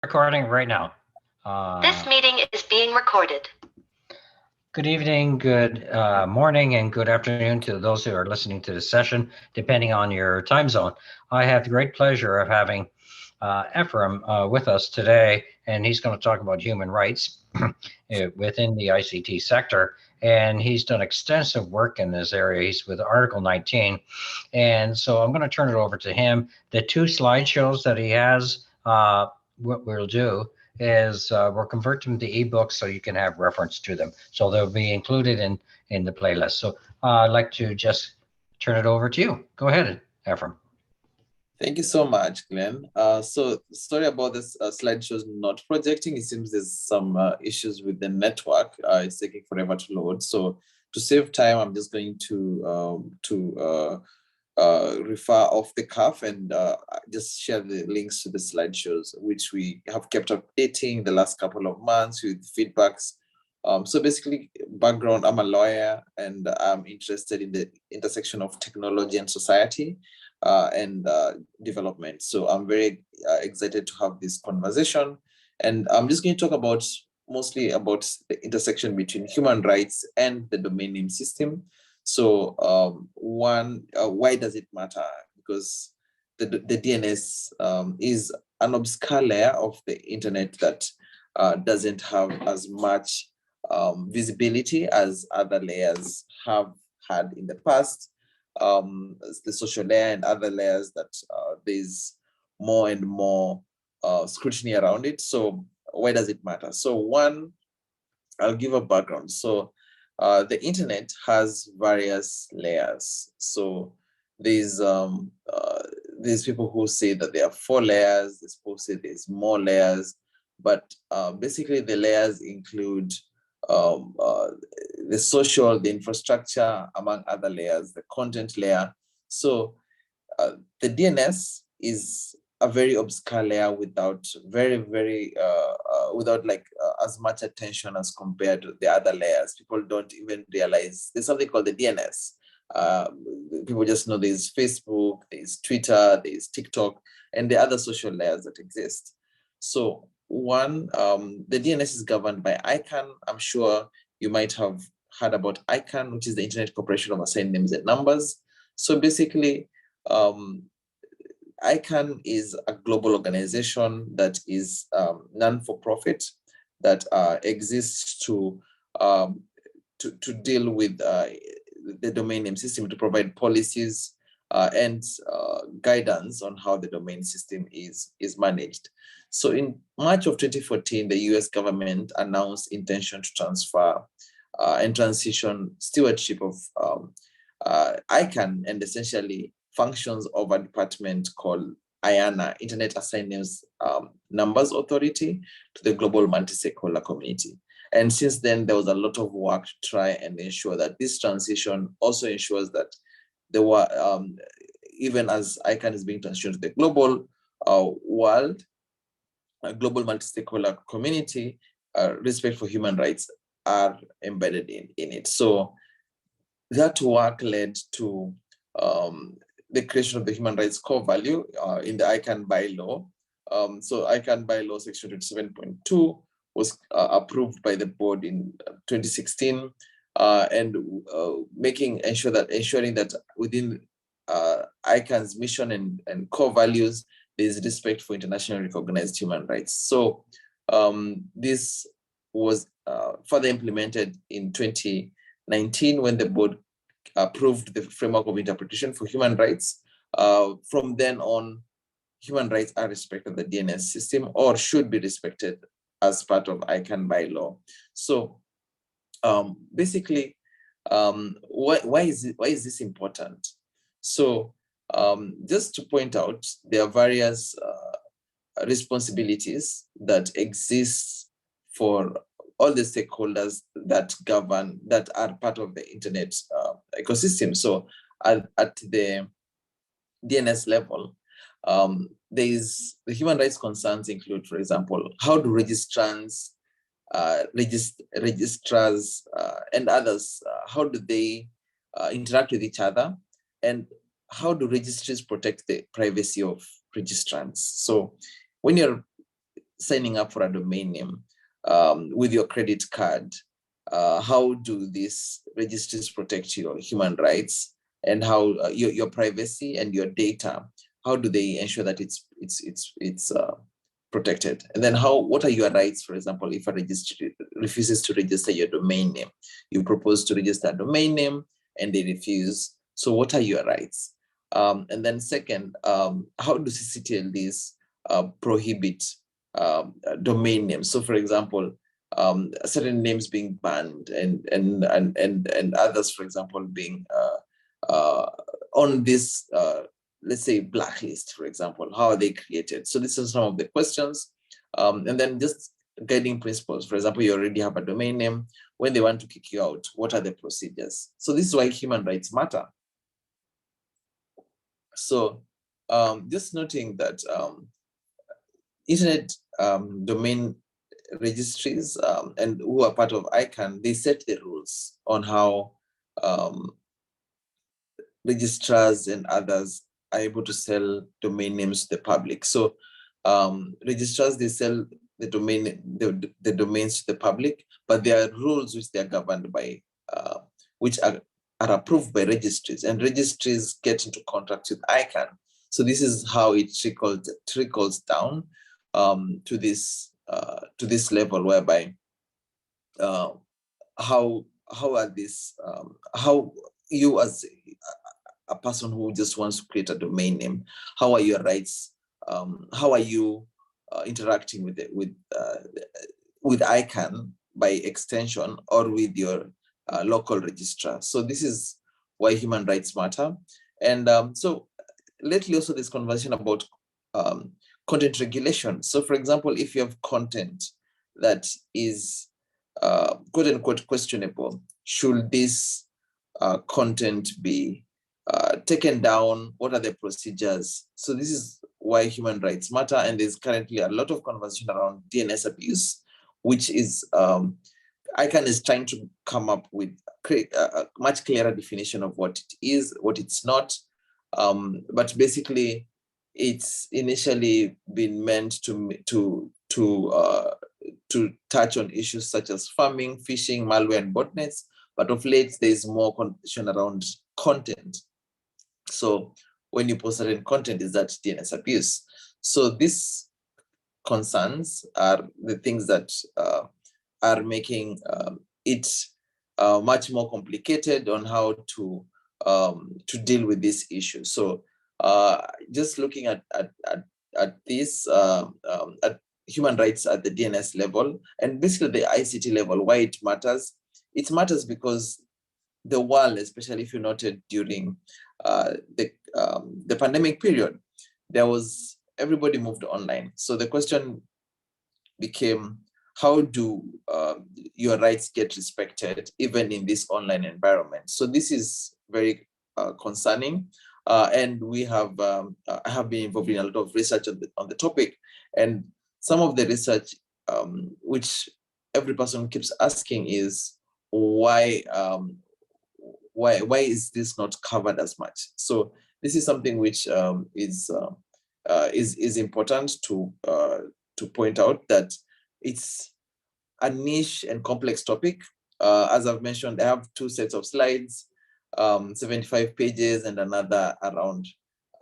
Recording right now. This meeting is being recorded. Good evening, good morning, and good afternoon to those who are listening to this session, depending on your time zone. I have the great pleasure of having Emphraim with us today, and he's going to talk about human rights within the ICT sector. And he's done extensive work in this area. He's with Article 19. And so I'm going to turn it over to him. The two slideshows that he has, what we'll do is we'll convert them to ebooks so you can have reference to them. So they'll be included in the playlist. So I'd like to just turn it over to you. Go ahead, Emphraim. Thank you so much, Glenn. So sorry about this slideshows not projecting. It seems there's some issues with the network. It's taking forever to load. So to save time, I'm just going to refer off the cuff and just share the links to the slideshows, which we have kept updating the last couple of months with feedbacks. So basically, background, I'm a lawyer and I'm interested in the intersection of technology and society and development. So I'm very excited to have this conversation. And I'm just going to talk mostly about the intersection between human rights and the domain name system. So why does it matter? Because the DNS is an obscure layer of the internet that doesn't have as much visibility as other layers have had in the past. The social layer and other layers that there's more and more scrutiny around it. So why does it matter? So one, I'll give a background. So the internet has various layers. So there's people who say that there are 4 layers. There's people who say there's more layers, but basically the layers include the social, the infrastructure, among other layers, the content layer. So the DNS is a very obscure layer without without as much attention as compared to the other layers. People don't even realize there's something called the DNS. People just know there's Facebook, there's Twitter, there's TikTok, and the other social layers that exist. So one, the DNS is governed by ICANN. I'm sure you might have heard about ICANN, which is the Internet Corporation of Assigned Names and Numbers. So basically, ICANN is a global organization that is non-for-profit that exists to deal with the domain name system, to provide policies and guidance on how the domain system is managed. So in March of 2014, the US government announced intention to transfer and transition stewardship of ICANN and essentially functions of a department called IANA, Internet Assigned Names Numbers Authority, to the global multi-stakeholder community. And since then, there was a lot of work to try and ensure that this transition also ensures that there were, even as ICANN is being transitioned to the global world, a global multi-stakeholder community, respect for human rights are embedded in it. So that work led to the creation of the human rights core value in the ICANN bylaw. So ICANN bylaw section 27.2 was approved by the board in 2016, and ensuring that within ICANN's mission and core values, there is respect for internationally recognized human rights. So this was further implemented in 2019 when the board approved the framework of interpretation for human rights. From then on, human rights are respected in the DNS system, or should be respected as part of ICANN bylaw. So basically, why is this important? So just to point out, there are various responsibilities that exist for all the stakeholders that are part of the internet ecosystem. So at the DNS level, the human rights concerns include, for example, how do registrants, registrars, and others, how do they interact with each other, and how do registries protect the privacy of registrants? So when you're signing up for a domain name with your credit card, how do these registries protect your human rights, and how your privacy and your data, how do they ensure that it's protected? And then what are your rights? For example, if a registry refuses to register your domain name, you propose to register a domain name and they refuse. So what are your rights? And then second, how do ccTLDs prohibit domain names? So for example, certain names being banned and others, for example, being on this let's say blacklist, for example. How are they created? So this is some of the questions. And then just guiding principles. For example, you already have a domain name. When they want to kick you out, what are the procedures? So this is why human rights matter. So just noting that internet domain registries and who are part of ICANN, they set the rules on how registrars and others are able to sell domain names to the public. So registrars, they sell the domains to the public, but there are rules which they are governed by, which are approved by registries, and registries get into contracts with ICANN. So this is how it trickles down to this level, whereby how you as a person who just wants to create a domain name, how are your rights? How are you interacting with ICANN by extension, or with your local registrar? So this is why human rights matter. And so lately also this conversation about content regulation. So for example, if you have content that is quote unquote questionable, should this content be taken down? What are the procedures? So this is why human rights matter. And there's currently a lot of conversation around DNS abuse, which is ICANN is trying to come up with a much clearer definition of what it is, what it's not. But basically, it's initially been meant to touch on issues such as spamming, phishing, malware, and botnets. But of late, there's more conversation around content. So when you post certain content, is that DNS abuse? So these concerns are the things that are making it much more complicated on how to deal with this issue. So just looking at this, at human rights at the DNS level, and basically the ICT level, why it matters. It matters because the world, especially if you noted during the pandemic period, everybody moved online. So the question became, how do your rights get respected even in this online environment? So this is very concerning, and we have I have been involved in a lot of research on the topic, and some of the research which every person keeps asking is why is this not covered as much? So this is something which is important to point out, that it's a niche and complex topic. As I've mentioned, I have 2 sets of slides, 75 pages and another around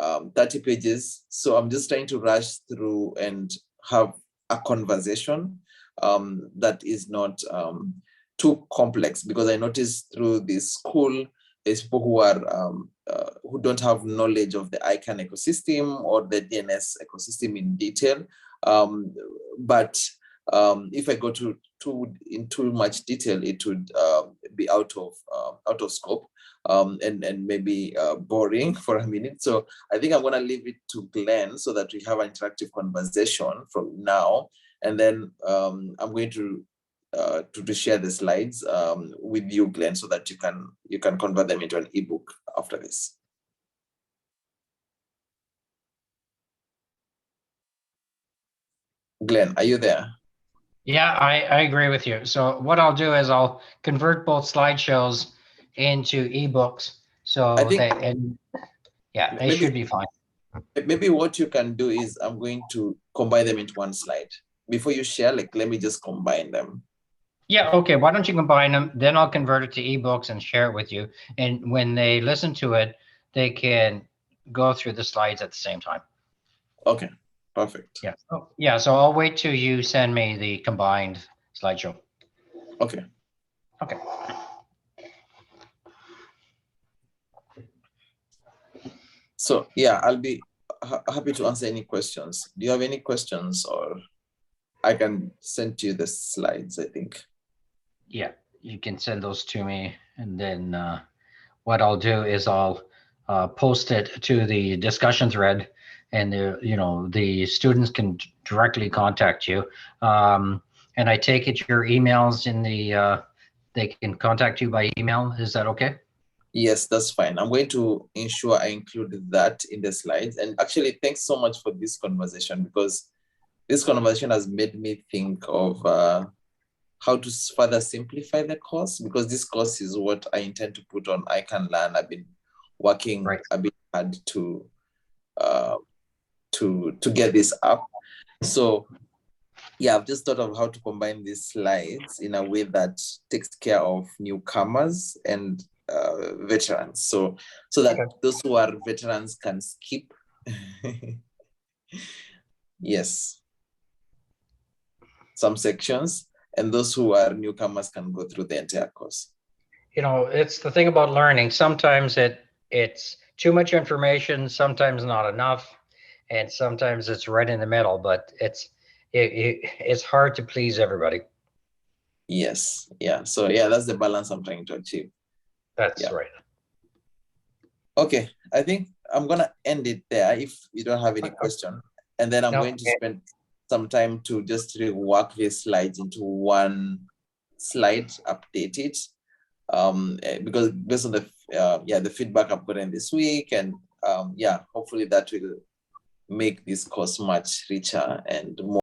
30 pages. So I'm just trying to rush through and have a conversation that is not too complex, because I noticed through this school, there's people who are who don't have knowledge of the ICANN ecosystem or the DNS ecosystem in detail. But if I go in too much detail, it would be out of scope and maybe boring for a minute. So I think I'm going to leave it to Glenn so that we have an interactive conversation from now, and then I'm going to share the slides with you, Glenn, so that you can convert them into an ebook after this. Glenn, are you there? Yeah, I agree with you. So what I'll do is I'll convert both slideshows into ebooks. So they should be fine. Maybe what you can do is I'm going to combine them into one slide. before you share, like, let me just combine them. Yeah, okay. Why don't you combine them? Then I'll convert it to ebooks and share it with you. And when they listen to it, they can go through the slides at the same time. Okay, perfect. Yeah. Oh, yeah. So I'll wait till you send me the combined slideshow. Okay. Okay. So yeah, I'll be happy to answer any questions. Do you have any questions, or I can send you the slides, I think. Yeah, you can send those to me. And then what I'll do is I'll post it to the discussion thread, and the students can directly contact you. And I take it your emails in the they can contact you by email. Is that okay? Yes, that's fine. I'm going to ensure I include that in the slides. And actually, thanks so much for this conversation, because this conversation has made me think of how to further simplify the course, because this course is what I intend to put on ICANN Learn. I've been working a bit hard to get this up. So yeah, I've just thought of how to combine these slides in a way that takes care of newcomers and veterans. So that those who are veterans can skip. Yes. Some sections, and those who are newcomers can go through the entire course. It's the thing about learning. Sometimes it's too much information, sometimes not enough, and sometimes it's right in the middle, but it's hard to please everybody. Yes. Yeah. So yeah, that's the balance I'm trying to achieve. That's right. Okay. I think I'm going to end it there if you don't have any question. And then I'm going to spend some time to just rework these slides into one slide, update it. Because based on the feedback I've gotten this week, and hopefully that will make this course much richer and more